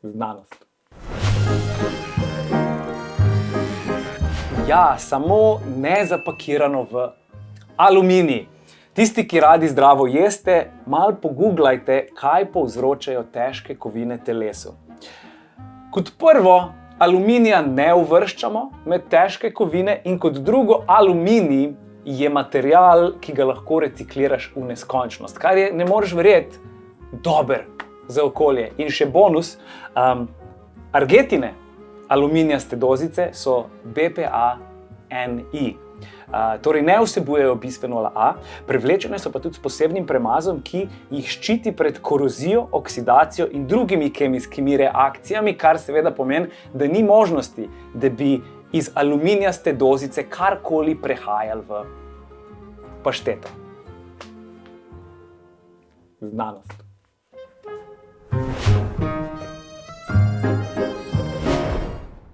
Znanost. Ja, samo ne zapakirano v aluminij. Tisti, ki radi zdravo jeste, malo pogooglajte, kaj povzročajo težke kovine telesu. Kot prvo, aluminija ne uvrščamo med težke kovine in kot drugo, aluminij je material, ki ga lahko recikliraš v neskončnost, kar je, ne moreš verjeti, dober za okolje. In še bonus, argetine, aluminijaste dozice, so BPA-NI. Torej ne vsebujejo bisfenola A, prevlečene so pa tudi s posebnim premazom, ki jih ščiti pred korozijo, oksidacijo in drugimi kemijskimi reakcijami, kar seveda pomeni, da ni možnosti, da bi iz aluminijaste dozice karkoli prehajali v pašteto. Znanost.